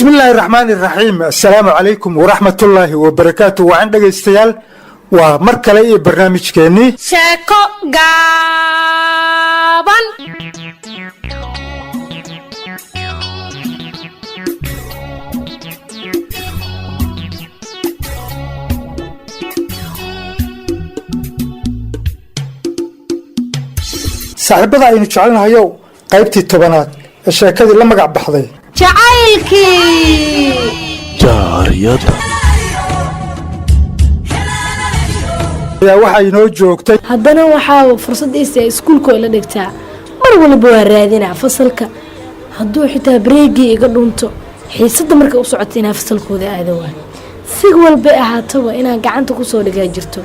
بسم الله الرحمن الرحيم السلام عليكم ورحمة الله وبركاته وعندك استيال ومركلي برنامج كيني sheeko gaaban صاحبada aynu jecelnahayow qaybtii 10aad ee sheekadii la magac baxday jacaylkii jaariyada ayaa waxa inoo joogtay haddana waxaa fursadiisa iskuulka ila dhigtaa mar walba waa raadinaa fasalka hadduu xitaa bareegii iga dhunto xiisada markay u socoto inaa fasalkooda aada waan si walba ahaataba inaan gacanta kusoo dhigaa jirto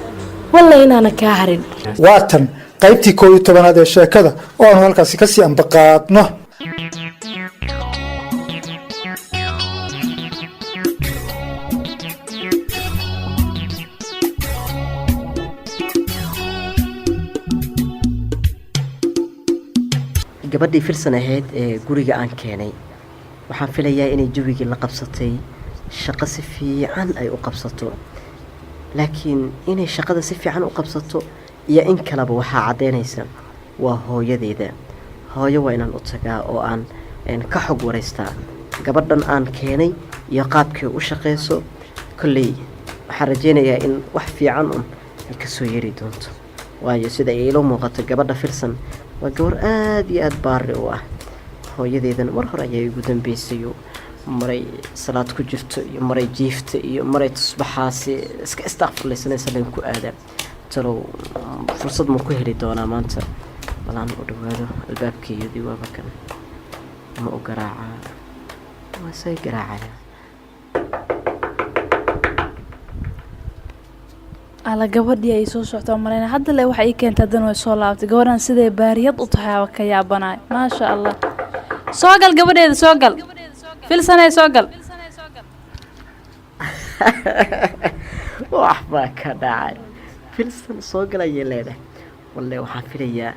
walla inaana kaa harin waatan qaybtii 11aad ee sheekada oo aanu halkaasi kasii ambaqaadno gabadhii firsan ahayd ee guriga aan keenay waxaan filayaa inay jawigii la qabsatay shaqo si fiican ay u qabsato laakiin inay shaqada si fiican u qabsato iyo in kaleba waxaa caddaynaysa waa hooyadeeda hooyo waa inaan u tagaa oo aan ka xog waraystaa gabadhan aan keenay iyo qaabkii u shaqayso kolley waxaan rajaynayaa in wax fiican ay ka soo yari doonto waayo sida ay ilo muuqato gabadha firsan waa gabar aad iyo aad baari u ah hooyadeedan mar hore ayay ugu dambeysay maray salaad ku jirto iyo maray jiifta iyo maray tusbaxaasi iska istaaqfurlaysanaysa leen ku aada talow fursad ma ku heli doonaa maanta balaan u dhawaado albaabkeedii waaba kan ma u garaacaa waa say garaacaya ala gabadhii ay soo socto marayna hadda le waxa ay keentay dan way soo laabtay gabadhan sidee baariyad u tahay ka yaabanaay maasha Allah soo gal gabadheeda soo gal filsanay soo gal wax baa ka dhacay filsan soo galay leedahay wallahi waxaan filayaa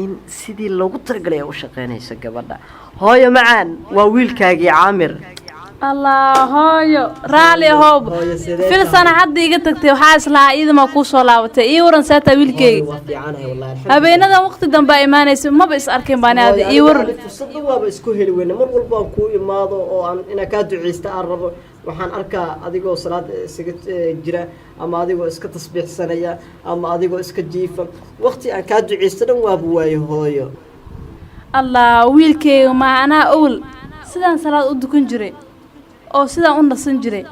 in sidii loogu talagalay u shaqeynayso gabadha hooyo macaan waa wiilkaagii Caamir الله هايو رالي هوب فلسنا حد يقتك وحاس لا إذا ما كوسو لاوته إيورن ساتا ويلكي هبينا ذا وقت دم بإيمان يسمى ما بس أركين باني هذا إيورن صدقوا بس كهل وين مر والبان كوي ماضو أو إن كادو عيستا عرب وحن أركا أديكو صلاة سكت جرا أما أديكو إسكت تصبيح سنة أما أديكو إسكت جيفة وقتي أن كادو عيستا وابواي هايو الله ويلكي وما أنا أول سيدان صلاة أدكون جري oo sida u nasan jiray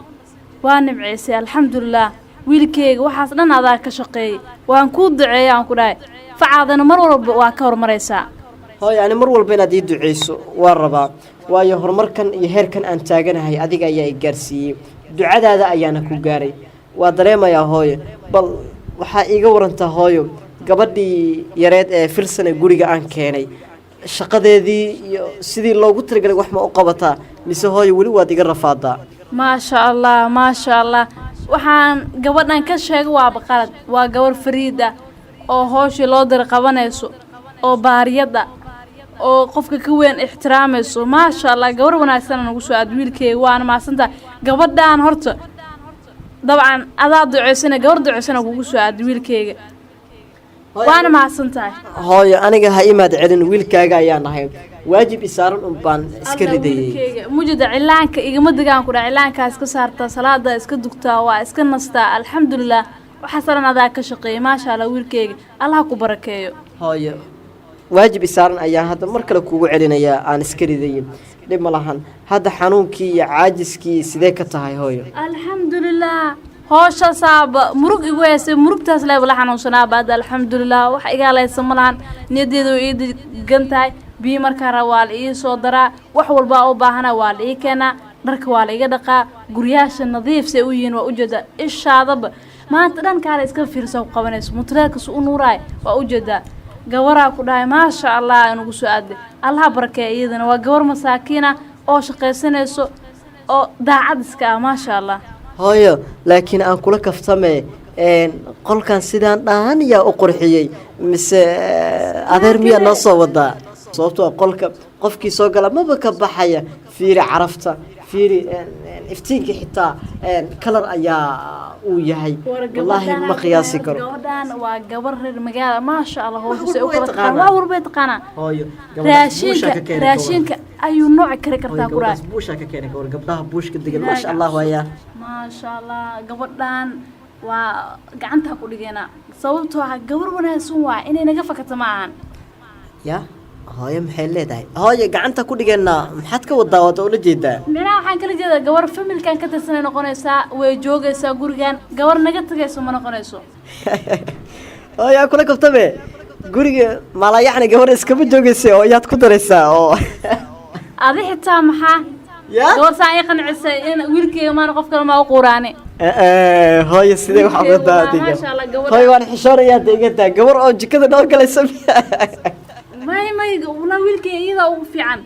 waa nimceysay alxamdulillah wiilkeyga waxaas dhan adaa ka shaqeeyay waan ku duceeyay aan ku dhahay facaadana mar walba waa ka hormaraysaa hooyo ani mar walba inaad ii duceyso waa rabaa waayo horumarkan iyo heerkan aan taaganahay adiga ayaa i gaarsiiyey ducadaada ayaana ku gaaray waa dareemayaa hooyo bal waxaa iiga warantaa hooyo gabadhii yareed ee filsan ee guriga aan keenay shaqadeedii iyo sidii loogu talagalay wax ma u qabataa mise hooyo wali waad iga rafaadaa ما شاء الله waxaan gabadhan ka sheegay waa baqalad waa gabar fariida oo hooshii loo dir qabanayso oo baariyada oo qofka ka weyn ixtiraamayso ما شاء الله gabar wanaagsan aan ugu soo aad wiilkeyga waan maasanta gabadhan horta dabcan adaa duceysana gabar duceysana ugu soo aad wiilkeyga وانا ما سنتاي هاي أنا جاي ما تعلن ويلكاجا يا نهاية واجب إسارة بان إسكردي موجود علانك إجمد جان كنا علانك إسكسرت صلاة إسكدكتا وإسكنستا الحمد لله وحصلنا ذاك شقي ما شاء الله ويلكاجا الله كبركيه هاي واجب إسارة أيام هذا مركل كوع علينا يا عن إسكردي لما لهن هذا حنونكي عاجزكي سذاك هاي الحمد لله هوش صعب مرق إجواس مرق تسلا ولا حنوشنا بعد الحمد لله وح إجالة يسملان نديدو إيد جنتاي بيمركرا والإيه صدرا وحول باو باهنا والإيه كنا نرك والإيه دقة قرياش النظيف سويين وأوجد إيش هذا ما تران كار إسكن في رسوا قوانيس مترك سو نوراي وأوجد جورا كداي ما شاء الله إنه سؤال الله بركة إذن وجور مساكينة أو شقيسنا سو أو داعد إسكا ما شاء الله هاي لكن أنا كل كفتمة قل كان سيدان أنا أقرحي مس أدرمي النص وضع صوته قل قفكي سوقلا ما بكبحية فيري عرفته fiiri iftiinka xitaa kalar ayaa uu yahay wallaahi ma qiyaasi karo gabadhan waa gabar reer magaala maasha Allah hooyse u kala taqaanaa. waa warbay taqaana hooyo gabadhaas buusha ka keenay raashinka ayuu nooc kari kartaa hooyo quraa gabadhaas buusha ka keenay gabdhaha buushka degan maasha Allah waaya maasha Allah gabadhan waa gacanta ku dhigeena sababtoo ah gabar wanaagsan waa inay naga fakato ma ahan ya hooyo maxay leedahay hooyo gacanta ku dhigeenna maxaad ka wadaa wada ula jeedaa micnaha waxaan kala jeedaa gabar familkan ka tirsanay noqonaysaa way joogaysaa gurigan gabar naga tagayso ma noqonayso hooyo kula kabtabe guriga mala yacni gabar iskama joogaysa oo yaad ku daraysaa oo adi xitaa maxaa ya gabar saan ay qancisay in wiilkeyga maan qof kale ma u quuraani hooyo sidee waxa uga daadiga maasha Allah gabadha hooyo waan xishoonayaa deegataa gabar oo jikada dhowr galaysa may una wiilkeyga iyada ugu fiican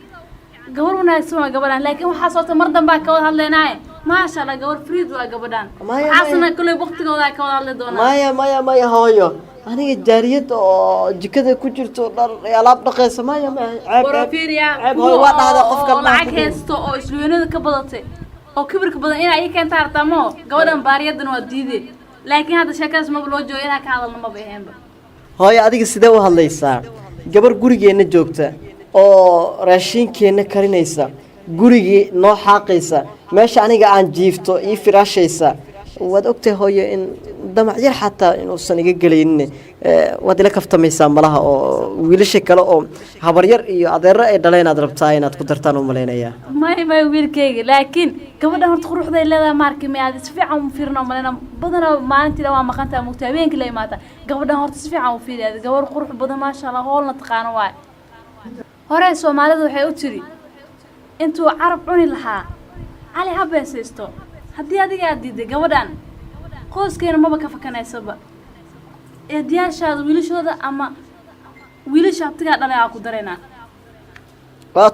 gabar wanaagsan waa gabadhan laakiin waxaa soo mar dambe ka wada hadlaynaa maasha Allah gabar friid waa gabadhan waxaasna kulay waqtigooda ka wada hadli doonaa maya hooyo aniga jaariyad oo jikada ku jirto dhar alaab dhaqaysa maya warafiiriya hooyo waa dhahdaa qofka lacag haysto oo isluunada ka badatay oo kibirka badan in ay keenta artamo gabadhan baariyadan waa diiday laakiin hadda sheekaas ma loo joogo inaa ka hadalno ma baahanba hooyo adiga sidee u hadlaysaa gabar gurigeena joogta oo raashinkeena karinaysa gurigii noo xaaqaysa meesha aniga aan jiifto ii firaashaysa waad ogtahay hooyo in damac yar xataa inuusan iga gelaynin waad ila kaftamaysaa malaha oo wiilasha kale oo habaryar iyo adeero ay dhaleen aad rabtaa inaad ku dartaan u malaynayaa may wiilkeyga laakiin gabadhan horta quruxday leedahay maarkii ma aad si fiican u fiirno malayna badana maalintii waa maqantaa mugta habeenkii la imaata gabadhan horta si fiican u fiiriyaa gabar qurux badan maasha Allah hoolna taqaano waay hore Soomaalidu waxay u tiri intuu carab cuni lahaa cali habeesaysto haddii adiga aad diiday gabadhan qoyskeena maba ka fakanaysaba ee diyaashaada wiilashooda ama wiilasha abtigaa dhalay aa ku dareynaa waa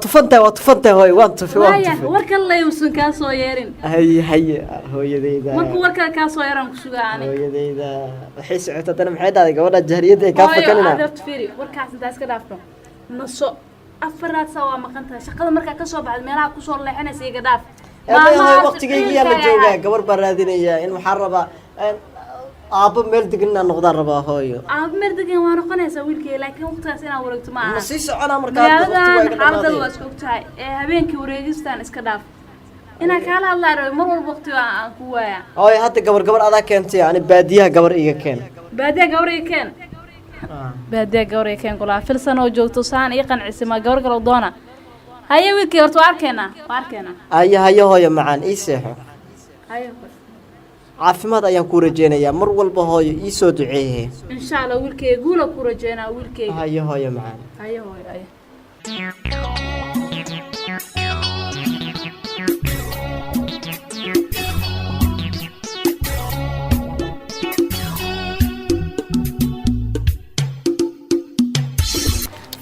tufantahay hooyo waan tufi warka layuusan kaa soo yeerin haye hooyadeyda markuu warka kaa soo yeeran ku sugaa ani hooyadeyda waxay socotaa tana maxay dhahday gabadha jaariyadda ay kaa fakanina hooyo aad fiiri warkaas intaas ka dhaafto naso afaraad saa waa maqantahay shaqada markaa ka soo baxday meelaha ku soo leexanaysa iga dhaaf hooyo waqtigeyga la joogaa gabar baa raadinaya in waxaan rabaa aabbo meel degan inaan noqdaan rabaa hooyo aabbo meel degan waa noqonaysaa wiilkeyga laakiin waqtigaas inaan wareegto ma aha ma sii soconaa markaa magaaladan xaaladada waa iska ogtahay ee habeenkii wareegistaan iska dhaaf inaan kaala hadlaa rabay mar walba waqtiga aan ku waaya hooyo hadda gabar adaa keentay ani baadiyaha gabar iga keen baadiyaha gabar iga keen baadiyaha gabar iga keen kulaa filsan oo joogto saan ii qancisay ma gabar kale doona haye wiilkey horta waa arkeenaa haye hooyo macaan ii seexo haye caafimaad ayaan kuu rajeynayaa mar walba hooyo ii soo duceeye insha Allah wiilkey guula ku rajeynaa wiilkey haye hooyo macaan haye hooyo haye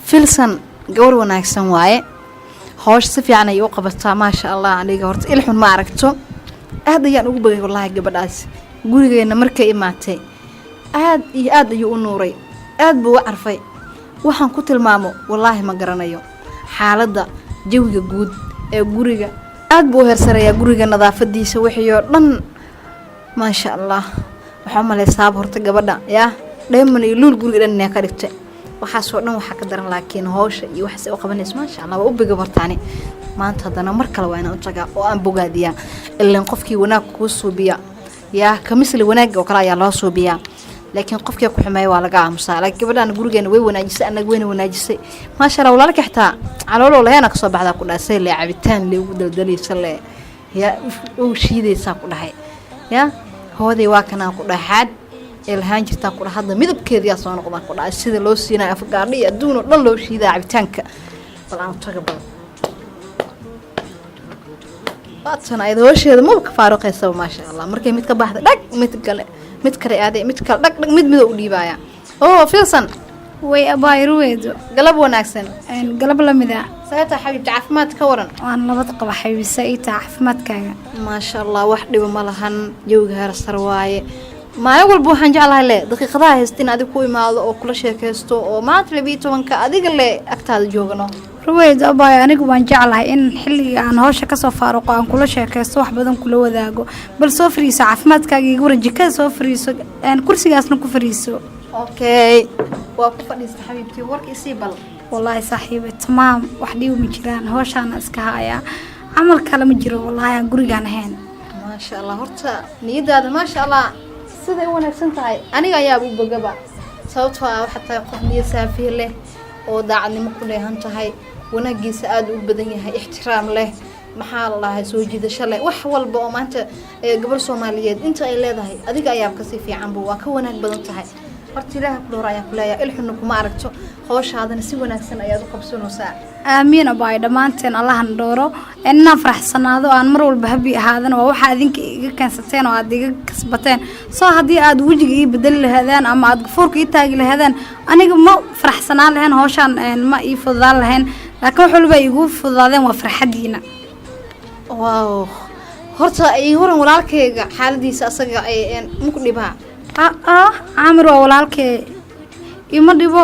filsan gabar wanaagsan waaye hoosh si fiican ay u qabataa maasha Allah aniga horta ilxun ma aragto aad ayaan ugu bagay wallahi gabadhaas gurigeena markay imaatay aad iyo aad ayuu u nuuray aad buu u carfay waxaan ku tilmaamo wallahi ma garanayo xaaladda jawiga guud ee guriga aad buu heersanayaa guriga nadaafadiisa wixii oo dhan maasha Allah waxaa malaysaa horta gabadha yaa dheeman iyo luul guriga dhan ka dhigtay waxaasoo dhan waxaa ka daran laakiin hawsha iyo waxaas ay qabanayso maasha Allah waa u biga bartaani maanta hadana mar kale waa inaan u tagaa oo aan bogaadiyaa ilaa qofkii wanaag ku suubiya yaa kamisli wanaag oo kale ayaa loo suubiyaa laakiin qofkii ku xumeeyay waa laga aamusaa laakiin gabadhan gurigeena way wanaajisay anaga wayna wanaajisay maasha Allah walaalka xitaa caloolo leena ka soo baxda ku dhaasay le cabitaan le ugu daldalaysa le yaa uu shiidaysa ku dhahay yaa hooday waa kana ku dhaxaad ilhaan jirta ku hadda midabkeedii soo noqda ku dhaay sida loo siinay afgaadhi adduun oo dhan loo shiidaa cabitaanka balaan taga bal baatan ay hooshada ma ka faaruqaysa maasha Allah markay mid ka baxda dhag mid kale aaday mid kale dhag mid u dhiibaya oo filsan way abayruweedo galab wanaagsan galab la mid ah sayta xabiib caafimaad ka waran waan labad qaba xabiisa ii taa caafimaadkaaga maasha Allah wax dhibo ma lahan jawga heer sar waaye maalin walba waxaan jeclahay le daqiiqadaha haystin adiga ku imaado oo kula sheekaysto oo maanta 12ka adiga le agtaada joogano ruweyd abaayo anigu waan jeclahay in xilliga aan hawsha kasoo faaruqo aan kula sheekaysto wax badan kula wadaago bal soo fariiso caafimaadkaaga iga waran jikada soo fariiso kursigaasna ku fariiso okay waa ku fadhiista xabiibtii warka isii bal wallaahi saaxiibe tamaam wax dhiibi ma jiraan hawshaana iska hayaa camal kale ma jiro wallaahi aan gurigaan ahayn maasha allah horta niyadaada maasha allah siday u wanaagsan tahay aniga ayaaba u bogaba sababtoo ah waxaa tahay qof niyad saafiye leh oo daacadnimo ku dheehan tahay wanaagiisa aada u badan yahay ixtiraam leh maxaa la dhahay soo jiidasho leh wax walba oo maanta gabadh Soomaaliyeed inta ay leedahay adiga ayaaba kasii fiican buu waa ka wanaag badan tahay horta ilaaha ku dhowr ayaa ku leeyahay ilxuna kuma aragto hawshaadana si wanaagsan ayaad u qabsanaysaa aamiin abaay dhammaanteen allahan dhooro inaan faraxsanaado aan mar walba habi ahaadana waa waxa idinka iga keensateen oo aad iga kasbateen soo haddii aad wajiga ii bedeli lahaadaan ama aad gafuurka ii taagi lahaadaan aniga ma faraxsanaan lahayn hawshaan ma ii fududaan lahayn laakiin wax walba igu fududaadeen waa farxadiina waaw horta ii waran walaalkayga xaaladiisa asaga muku dhibaa caamir waa walaalkay ima dhibo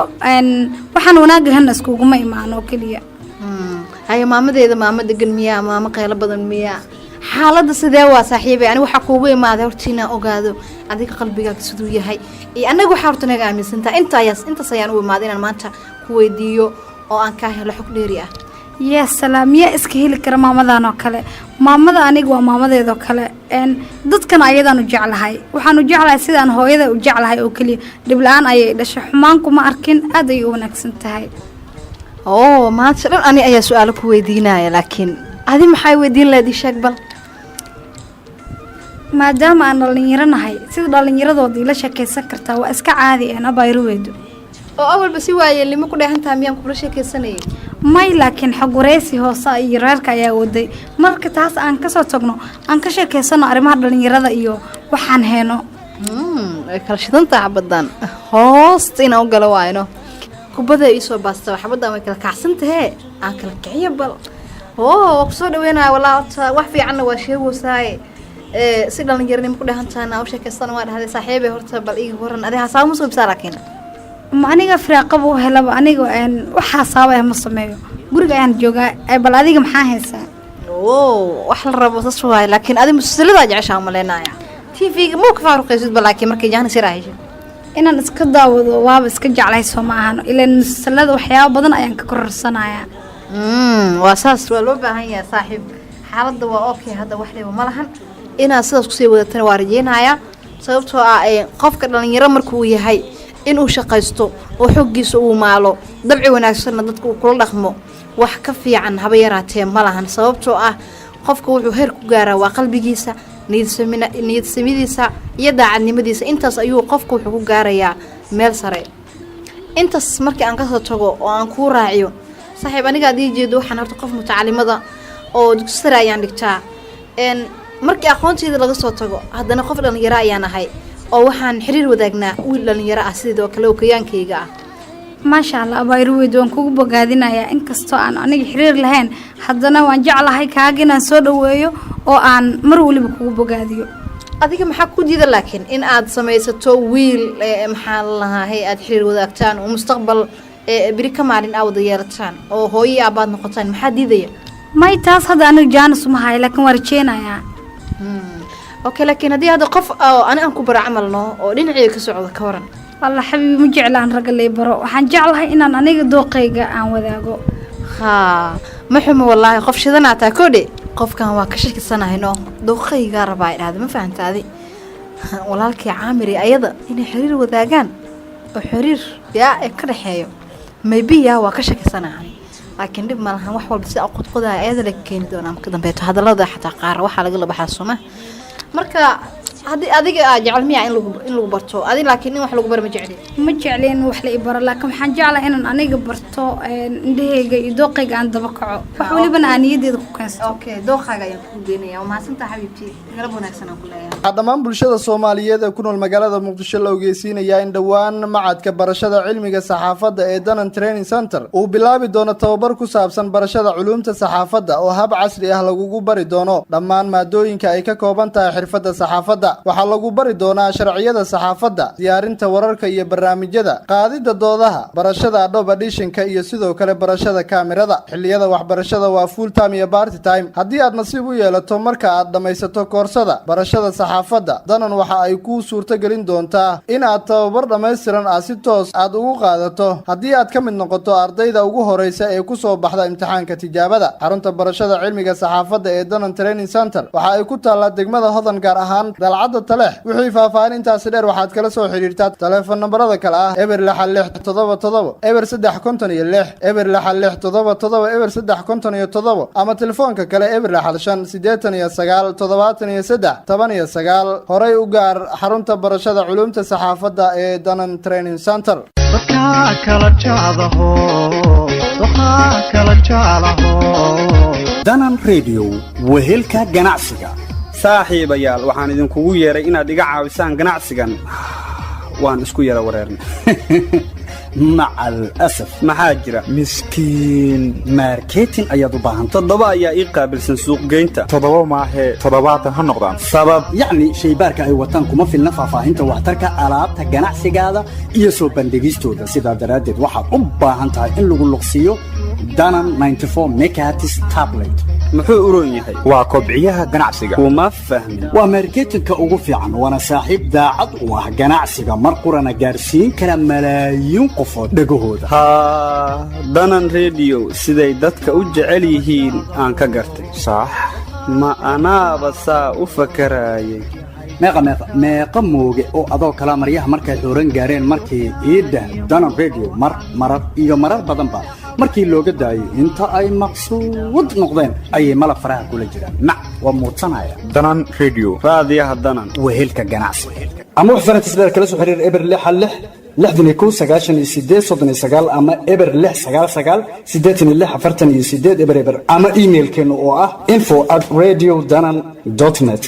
waxaan wanaagahana iskuguma imaano keliya haya maamadeeda maama degan miyaa maama qaylo badan miyaa xaaladda sidee waa saaxiibay aniga waxaa kuugu imaaday hortiina ogaado adiga qalbigaaga siduu yahay iyo anaga waxaa horta naga aaminsantaa intaas ayaan u imaaday inaan maanta ku weydiiyo oo aan kaa helo xog dheeri ah yaa salaam yaa iska heli kara maamadan oo kale maamada aniga waa maamadeedoo kale dadkan ayadaan u jeclahay waxaan u jeclahay sidaan hooyada u jeclahay oo keliya dhib la-aan ayay dhashay xumaan kuma arkin aad ayay u wanaagsan tahay oo maanta dhan ani ayaa su-aalo ku weydiinaya laakiin adi maxay weydiin lahayd ii sheeg bal maadaama aan dhalinyaro nahay sida dhallinyaradoodii la sheekaysan kartaa waa iska caadi abayruweedu oo awalba si waayeelnimo ku dheehantaha miyaan kula sheekaysanayay may laakiin xog wareysi hoose iyo reerka ayaa waday marka taas aan kasoo tagno aan ka sheekaysano arrimaha dhalinyarada iyo waxaan heeno way kala shidantaha xabaddan hoosta inaan u galo waayno kubada iisoo baasta xabaddan way kala kacsantahe aan kala kiciyo bal waa kusoo dhaweynaya walaa horta wax fiicanna waa sheegoosaay si dhalinyaranimo ku dheehantaha u sheekaysano waa dhahday saaxiibay horta bal iga waran adiga hasaaba ma soo ibsaa laakiin aniga firaaqaba u helaba aniga waxaa saaba ma sameeyo guriga ayaan joogaa bal adiga maxaa haysaa wax la rabo sas waay laakiin adi musalada jeceshaa maleenaya TV-ga ma ka faaruqaysid bal laakiin markay jahna sir ahayso inaan iska daawado waaba iska jeclay soo ma ahan ilaan musalada waxyaabo badan ayaan ka kororsanaya waa saas waa loo baahan yahay saaxiib xaaladda waa okay hadda wax leeyo ma lahan inaad sidaas ku sii wadatana waa rajeynayaa sababtoo ah qofka dhalinyaro markuu yahay inuu shaqaysto oo xoggiisa uu maalo dabci wanaagsanna dadka uu kula dhaqmo wax ka fiican haba yaraatee ma lahan sababtoo ah qofka wuxuu heer ku gaaraa waa qalbigiisa niyad samidiisa iyo daacadnimadiisa intaas ayuu qofku wuxuu ku gaarayaa meel sare intaas markii aan kasoo tago oo aan kuu raaciyo saaxiib aniga adii jeedo waxaan horta qof mutacalimada oo dugsi sare ayaan dhigtaa markii aqoonteeda laga soo tago haddana qof dhalinyaro ayaan ahay oo waxaan xiriir wadaagnaa wiil dhalinyaro ah sidoo kale oo kayaankayga ah maasha allah abayruweyd waan kugu bogaadinayaa inkastoo aan aniga xiriir lahayn haddana waan jeclahay kaaga inaan soo dhaweeyo oo aan mar waliba kugu bogaadiyo adiga maxaa ku diida laakiin in aad samaysato wiil maxaa lahahay aad xiriir wadaagtaan oo mustaqbal biri ka maalin aa wada yeelataan oo hooyo aabaad noqotaan maxaa diidaya may taas hadda aniga jaanis uma hayo laakiin waan rajeynayaa okay laakiin haddii hadda qof ani aan ku baro camalno oo dhinaceyga ka socda ka waran والله حبيبي مجعل عن رجل يبرو وحن جعلها إن أنا نيجي دوقيجا عن وذاقو ها محمد والله قف شذنا تاكودي قف كان واكشك السنة هنا دوقيجا رباي هذا ما فهمت هذه والله كي عامري أيضا إني حرير وذاقان وحرير يا كره حيو ما يبيا واكشك السنة يعني لكن دب ما لها وحول بس أقود قدها أيضا لك كين دونا كذا بيت هذا لا ده حتى قارة وحلا قلب حاسمه مركا هذه جعل مياه إن لو برتو هذه لكن إنه وحلو قبر مجعلين مجعلين وحلا إبرة لكن حنجعله إن أنا قبرتو إنده يدوقي عند بقعه وحولي بنا أنا يدي دقيس أوكي دوقة جاي كوديني وما سنت حبيبتي قلبنا سنة كلها dhammaan bulshada Soomaaliyeed ee ku nool magaalada Muqdisho la ogeysiinaya in dhawaan macadka barashada cilmiga saxaafadda ee Danan Training Center uu bilaabi doono tababar ku saabsan barashada culuumta saxaafadda oo hab casri ah lagu bari doono dhammaan maadooyinka ay ka kooban tahay xirfadda saxaafadda saxaafadda waxaa lagu bari doonaa sharciyada saxaafadda, diyaarinta wararka iyo barnaamijyada, qaadida doodaha, barashada Adobe Audition-ka iyo sidoo kale barashada kaamirada. Xilliyada waxbarashada waa full time iyo part time. haddii aad nasiib u yeelato marka aad dhamaysato koorsada barashada saxaafadda, danan waxa ay kuu suurtagelin doontaa in aad tababar dhammaystiran si toos aad ugu qaadato haddii aad ka mid noqoto ardayda ugu horeysa ee ku soo baxda imtixaanka tijaabada. xarunta barashada cilmiga saxaafadda ee Danan Training Center waxa ay ku taallaa degmada Hodan, gaar ahaan dalcadda Taleex. wixii faahfaahin intaasi dheer waxaad kala soo xiriirtaa telefoon nambarada kale ah eber 6677 eber 356 eber 6677 eber 357 ama telefoonka kale eber 589 horay u gaar xarunta barashada culumta saxaafadda ee Danan Training Center. Danan Radio wehelka ganacsiga. saaxiibayaal waxaan idinkugu yeeray inaad iga caawisaan ganacsigan. waan isku yara wareernay. macal asaf maxaa jira? miskiin marketing ayaad u baahan. 7 ayaa ii qaabilsan suuq geynta. 7 maahe 7 ha noqdaan. sabab yacni shaybaarka ay wataan kuma filna faahfaahinta waxtarka alaabta ganacsigaada iyo soo bandhigistooda. sidaa daraaddeed waxaad u baahan tahay in lagu luqsiiyo Danan 94 Mekatis tablet. muxuu u roon yahay? waa kobciyaha ganacsiga. kuma fahmin. waa marketingka ugu fiican, waana saaxiib daacad u ah ganacsiga, mar qurana gaarsiin kara malaayiin qofood dhagahooda. Danan Radio siday dadka u jecel yihiin aan ka gartay. sax ma anaaba saa u fakarayay. meeqa mooge oo adoo kala maryaha markay dooran gaareen markii iidda Danan Radio marar badanba markii looga daayay inta ay maqsuud noqdeen ayay malab faraha kula jiraan. waa muudsanaya Danan Radio raadiyaha Danan wehelka ganacsi. ama wax farantis dheer kala soo xiriir eber 66 ama eber 699 eber ama emailkeenu oo ah info@radiodanan.net.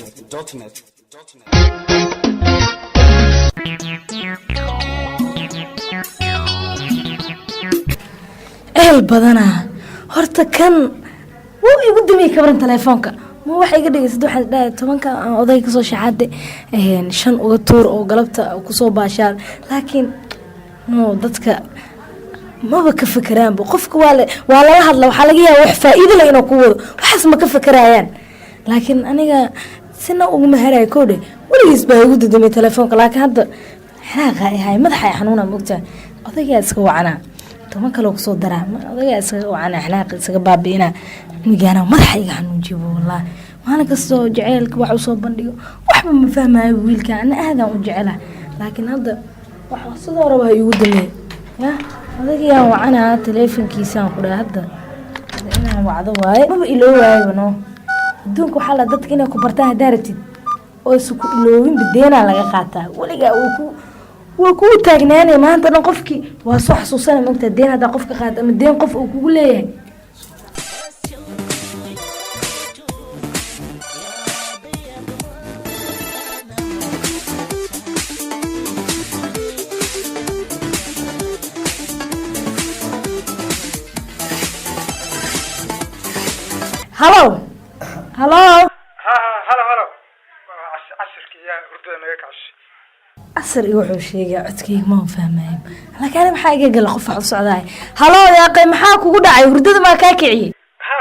badanaa horta kan wuu igu dumay kabran telefoonka ma waxa iga dhigaysid waxaan dhahay 10ka aan oday ka soo shaxaade 5 uga tuur oo galabta ku soo baashaan laakiin dadka maba ka fakaraan qofka waa laga hadla waxa laga yaabaa wax faa'iido leh inuu ku wado waxaas ma ka fakarayaan laakiin aniga sina ugu maharay koode waligiis baa igu dumay telefoonka laakiin hadda xanaaq ay madaxa xanuuna mugta odayga iska wacana 10 kale kusoo daraa odaga isaga wacana xanaaq isaga baabiina migaana madaxa iga xanuujiyo wallahi maana kasoo jaceelka wax u soo bandhigo waxba ma fahmaayo wiilka ana aadan u jecela laakiin hadda wax sidoo raba igu dumay odaga yaa wacana teleefankiisa ku dhahay hadda inaan wacdo waaye ma iloo waayo no adduunka waxa la dadka inay ku bartaan daaratid oo isku iloowin bideena laga qaataa waliga waa ku taagnaanay maanta dhan qofkii waa soo xasuusanay magta deen hada qofka qaad ama deen qof uu kugu leeyahay Hello casirkii yaa hurdada naga kacshi. asar iyo wuxuu sheegay codkayga ma fahmayo laakiin maxaa iga gal qof wax socdaay halo yaa qey maxaa kugu dhacay hurdada ma ka kiciyay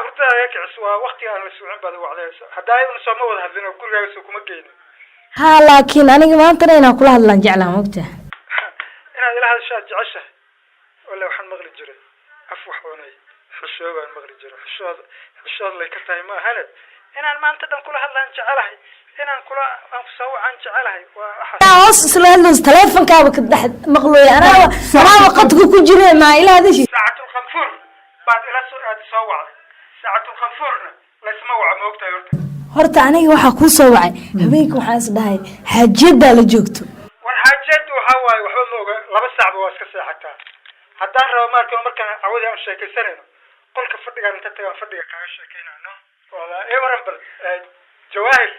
hurdada naga kacsi waa waqti aan la suucin baad wacdayso hadaa ay una soo ma wada hadlin oo gurigaaga soo kuma geeyno laakiin aniga maanta inaan kula hadlan jeclaan waqti inaad ila hadashaad jecesha wala waxaan maqli jiray af wax oonay xishooban maqli jiray xishood lay ka tahay ma ahanad inaan maanta dhan kula hadlaan jecelahay inaan kula aan ku soo wacan jecelahay waa hoos isla hadlo teleefankaaga ka dhex maqlooy anaa waqtiga ku jiray ma ila hadashi saacatul khanfur baad ila soo wacday saacatul khanfurna la isma waca ma ogtahay horta aniga waxa ku soo wacay habeenka waxaan is dhahay xaajiyada la joogto war xaajiyadu waxa waaye waxba ma oga 2 saac waa iska seexataa haddaan rabo markaan awadi aan sheekaysanayno qolka fadhigaan inta tagaan fadhiga kaaga sheekaynayno wala waran bal jawaahir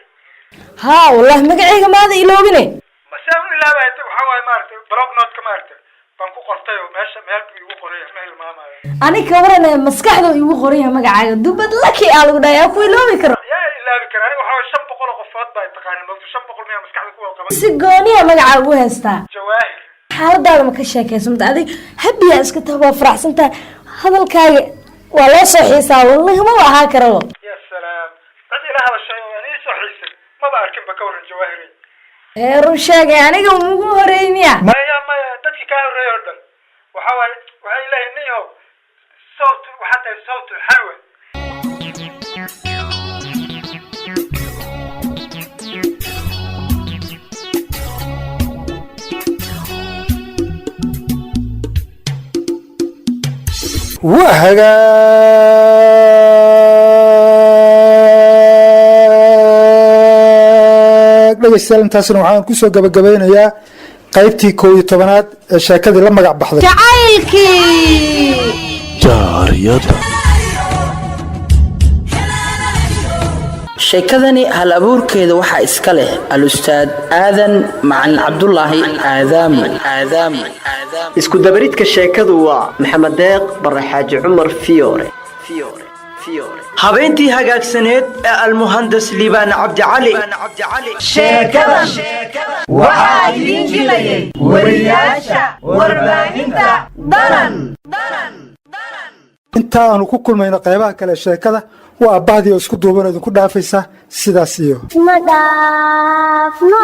والله magacayga maada iloobine masaan ilaabay waxa way maartay blog note ka maartay baan ku qortay oo meesha meelku igu qoray meel maamaayo aniga waran maskaxda igu qoray magacaaga dubad laki aa lagu dhayaa ku iloobi karo yaa ilaabi karo aniga waxa 500 qof qofood baa taqaanay ma 500 miya maskaxda ku wada qaban si gooniya magaca ugu heystaa jawaahir xaaladaada ma ka sheekaysamta adig habiya iska tahay faraxsanta hadalkaaga waa loo soo xiisaa wallahi ma ahaa karo ya salaam cid ila hadashay oo ani soo xiisay ma ba arkin ba ka waran jawaahir run sheegay aniga ugu horeyniya maya dadkii ka horeeyay oo dhan waxa ilaahay niyo صوت وحتى صوت حلوة dhegeystayaal intaasna waxaan kusoo gabagabeynayaa qaybtii 11aad ee sheekadii la magac baxday jacaylkii jaariyada sheekadani hal abuurkeeda waxaa iska leh al-ustaad aadan macalin cabdulaahi aadaami isku dabaridka sheekadu waa maxamed deeq bare xaaji cumar fiyoore habeentii hagaagsaneed ee almuhandas liibaan cabdicali sheekadan waxaa idiin jilayay wariyaasha warbaahinta danan inta aanu ku kulmayno qaybaha kale sheekada waa abahdii oo isku duuban idinku dhaafaysa sidaas iyo ma dhaafno